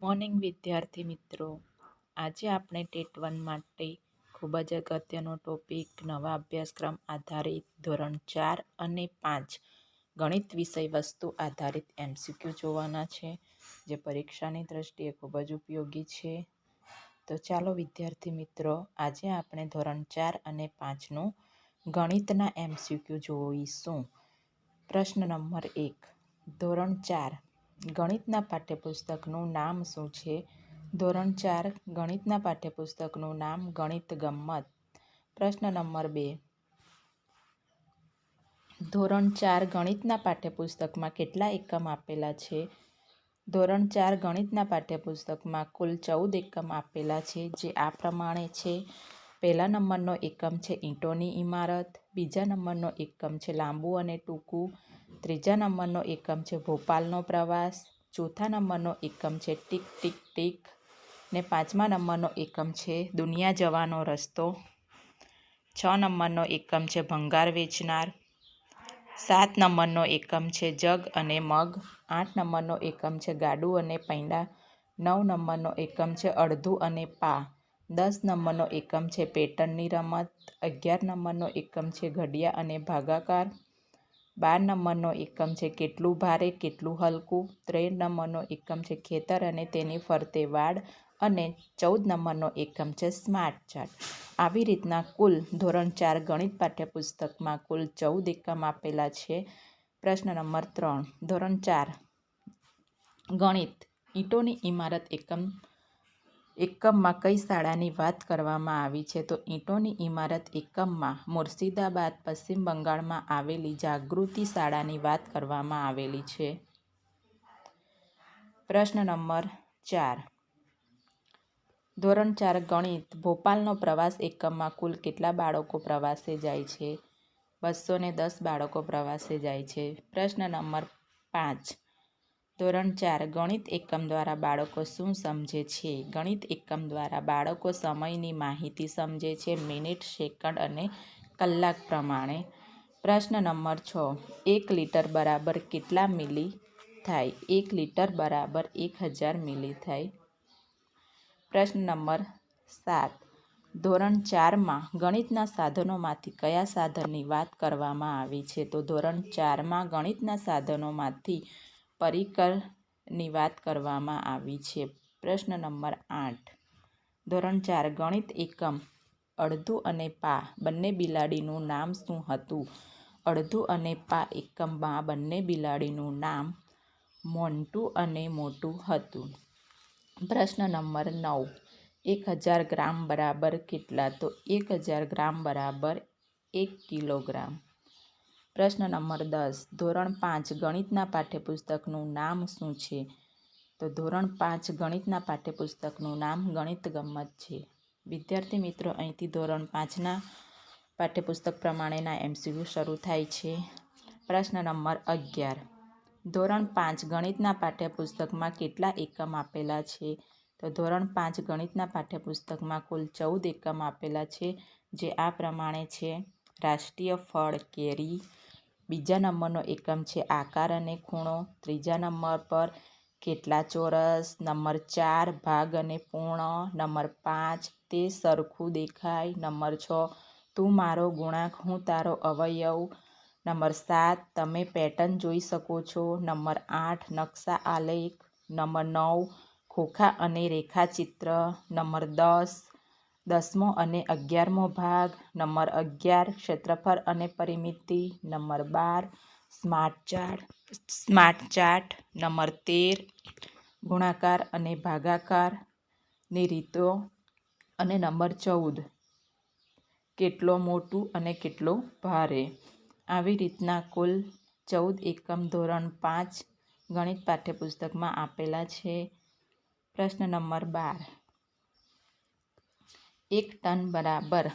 Morning વિદ્યાર્થી મિત્રો, આજે આપણે ટેટ 1 માટે ખૂબ જ અગત્યનો ટોપિક નવા અભ્યાસક્રમ આધારિત ધોરણ 4 અને 5 ગણિત વિષય વસ્તુ આધારિત MCQ જોવાના છે, જે પરીક્ષાની દ્રષ્ટિએ ખૂબ જ ઉપયોગી છે. તો ચાલો વિદ્યાર્થી મિત્રો, આજે આપણે ધોરણ 4 અને 5નું ગણિતના MCQ જોઈશું. પ્રશ્ન નંબર 1, ધોરણ 4 ગણિતના પાઠ્યપુસ્તકનું નામ શું છે? ધોરણ 4 ગણિતના પાઠ્યપુસ્તકનું નામ ગણિત ગમ્મત. પ્રશ્ન નંબર 2, ધોરણ 4 ગણિતના પાઠ્યપુસ્તકમાં કેટલા એકમ આપેલા છે? ધોરણ 4 ગણિતના પાઠ્યપુસ્તકમાં કુલ 14 એકમ આપેલા છે, જે આ પ્રમાણે છે. પહેલા નંબરનો એકમ છે ઈંટોની ઇમારત, બીજા નંબરનો એકમ છે લાંબુ અને ટૂંકું, ત્રીજા નંબરનો એકમ છે ભોપાલનો પ્રવાસ, ચોથા નંબરનો એકમ છે ટીક ટીક ટીક ને પાંચમા નંબરનો એકમ છે દુનિયા જવાનો રસ્તો, 6 નંબરનો એકમ છે ભંગાર વેચનાર, 7 નંબરનો એકમ છે જગ અને મગ, 8 નંબરનો એકમ છે ગાડું અને પૈંડા, 9 નંબરનો એકમ છે અડધું અને પા, 10 નંબરનો એકમ છે પેટર્નની રમત, 11 નંબરનો એકમ છે ઘડિયા અને ભાગાકાર, 12 નંબરનો એકમ છે કેટલું ભારે કેટલું હલકું, 13 નંબરનો એકમ છે ખેતર અને તેની ફરતે વાડ અને 14 નંબરનો એકમ છે સ્માર્ટ ચાર્ટ. આવી રીતના કુલ ધોરણ 4 ગણિત પાઠ્યપુસ્તકમાં કુલ 14 એકમ આપેલા છે. પ્રશ્ન નંબર 3, ધોરણ 4 ગણિત ઈંટોની ઇમારત એકમમાં કઈ શાળાની વાત કરવામાં આવી છે? તો ઈંટોની ઇમારત એકમમાં મુર્શિદાબાદ, પશ્ચિમ બંગાળમાં આવેલી જાગૃતિ શાળાની વાત કરવામાં આવેલી છે. પ્રશ્ન નંબર 4, ધોરણ 4 ગણિત ભોપાલનો પ્રવાસ એકમમાં કુલ કેટલા બાળકો પ્રવાસે જાય છે? 210 બાળકો પ્રવાસે જાય છે. પ્રશ્ન નંબર 5, ધોરણ 4 ગણિત એકમ દ્વારા બાળકો શું સમજે છે? ગણિત એકમ દ્વારા બાળકો સમયની માહિતી સમજે છે, મિનિટ, સેકન્ડ અને કલાક પ્રમાણે. પ્રશ્ન નંબર 6, 1 લિટર બરાબર કેટલા મિલી થાય? 1 લિટર બરાબર 1000 મિલી થાય. પ્રશ્ન નંબર 7, ધોરણ 4માં ગણિતના સાધનોમાંથી કયા સાધનની વાત કરવામાં આવી છે? તો ધોરણ 4માં ગણિતના સાધનોમાંથી પરિકરની વાત કરવામાં આવી છે. પ્રશ્ન નંબર 8, ધોરણ 4 ગણિત એકમ અડધું અને પા બંને બિલાડીનું નામ શું હતું? અડધું અને પા એકમમાં બંને બિલાડીનું નામ મોન્ટુ અને મોટુ હતું. પ્રશ્ન નંબર 9, 1000 ગ્રામ બરાબર કેટલા? તો 1000 ગ્રામ બરાબર 1 કિલોગ્રામ. પ્રશ્ન નંબર 10, ધોરણ 5 ગણિતના પાઠ્યપુસ્તકનું નામ શું છે? તો ધોરણ 5 ગણિતના પાઠ્યપુસ્તકનું નામ ગણિત ગમ્મત છે. વિદ્યાર્થી મિત્રો, અહીંથી ધોરણ 5ના પાઠ્યપુસ્તક પ્રમાણેના MCQ શરૂ થાય છે. પ્રશ્ન નંબર 11, ધોરણ 5 ગણિતના પાઠ્યપુસ્તકમાં કેટલા એકમ આપેલા છે? તો ધોરણ 5 ગણિતના પાઠ્યપુસ્તકમાં કુલ 14 એકમ આપેલા છે, જે આ પ્રમાણે છે. રાષ્ટ્રીય ફળ કેરી, બીજા નંબરનો એકમ છે આકાર અને ખૂણો, ત્રીજા નંબર પર કેટલા ચોરસ, નંબર 4 ભાગ અને પૂર્ણ, નંબર 5 તે સરખું દેખાય, નંબર 6 તું મારો ગુણાંક હું તારો અવયવ, નંબર 7 તમે પેટર્ન જોઈ શકો છો, નંબર 8 નકશા આલેખ, નંબર 9 ખોખા અને રેખાચિત્ર, નંબર 10 10મો અને 11મો ભાગ, નંબર 11 ક્ષેત્રફળ અને પરિમિતિ, નંબર 12 સ્માર્ટ ચાર્ટ, નંબર 13 ગુણાકાર અને ભાગાકારની રીતો અને નંબર 14 કેટલો મોટું અને કેટલો ભારે. આવી રીતના કુલ 14 એકમ ધોરણ 5 ગણિત પાઠ્યપુસ્તકમાં આપેલા છે. પ્રશ્ન નંબર 12, 1 ટન બરાબર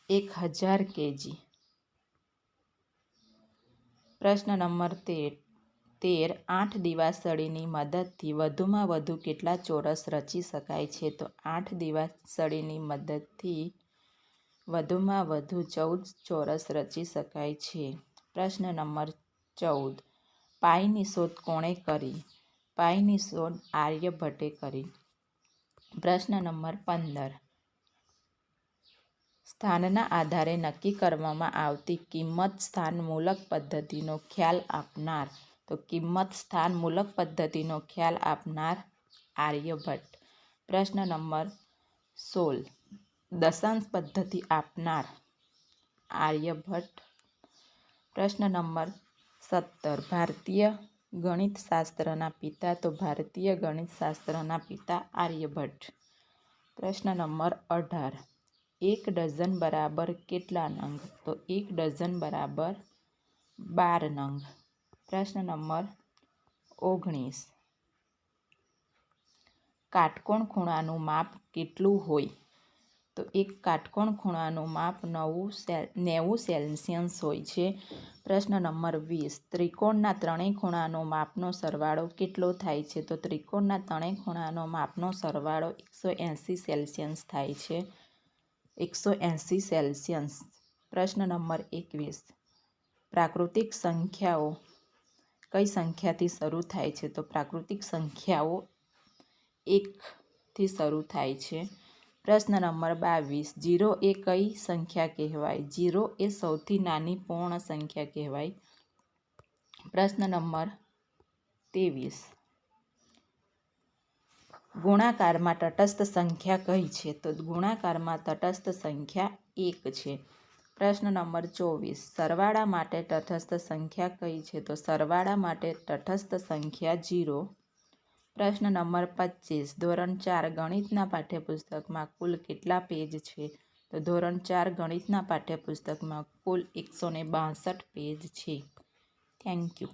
1000 kg. પ્રશ્ન નંબર 13, 8 દિવાસળીની મદદથી વધુમાં વધુ કેટલા ચોરસ રચી શકાય છે? તો 8 દિવાસળીની મદદથી વધુમાં વધુ 14 ચોરસ રચી શકાય છે. પ્રશ્ન નંબર 14, પાઈની શોધ કોણે કરી? પાઈની શોધ આર્યભટ્ટે કરી. પ્રશ્ન નંબર 15. સ્થાનના આધારે નક્કી કરવામાં આવતી કિંમત સ્થાન મૂલક પદ્ધતિનો ખ્યાલ આપનાર. તો કિંમત સ્થાન મૂલક પદ્ધતિનો ખ્યાલ આપનાર આર્યભટ્ટ. પ્રશ્ન નંબર 16. દશાંશ પદ્ધતિ આપનાર આર્યભટ્ટ. પ્રશ્ન નંબર 17. ભારતીય ગણિતશાસ્ત્રના પિતા. તો ભારતીય ગણિતશાસ્ત્રના પિતા આર્યભટ્ટ. પ્રશ્ન નંબર 18. 1 ડઝન બરાબર કેટલા નંગ? તો 1 ડઝન બરાબર 12 નંગ. પ્રશ્ન નંબર 19. કાટકોણ ખૂણાનું માપ કેટલું હોય? તો એક કાટકોણ ખૂણાનું માપ 90 સેલ્સિયસ હોય છે. પ્રશ્ન નંબર 20. ત્રિકોણના ત્રણેય ખૂણાનો માપનો સરવાળો કેટલો થાય છે? તો ત્રિકોણના ત્રણેય ખૂણાનો માપનો સરવાળો 180 સેલ્સિયસ થાય છે. 180 સેલ્સિયસ. પ્રશ્ન નંબર 21. પ્રાકૃતિક સંખ્યાઓ કઈ સંખ્યાથી શરૂ થાય છે? તો પ્રાકૃતિક સંખ્યાઓ 1 થી શરૂ થાય છે. પ્રશ્ન નંબર 22. 0 એ કઈ સંખ્યા કહેવાય? 0 એ સૌથી નાની પૂર્ણ સંખ્યા કહેવાય. પ્રશ્ન નંબર 23. ગુણાકારમાં તટસ્થ સંખ્યા કઈ છે? તો ગુણાકારમાં તટસ્થ સંખ્યા 1 છે. પ્રશ્ન નંબર 24. સરવાળા માટે તટસ્થ સંખ્યા કઈ છે? તો સરવાળા માટે તટસ્થ સંખ્યા 0. પ્રશ્ન નંબર 25. ધોરણ 4 ગણિતના પાઠ્યપુસ્તકમાં કુલ કેટલા પેજ છે? તો ધોરણ 4 ગણિતના પાઠ્યપુસ્તકમાં કુલ 162 પેજ છે. Thank you.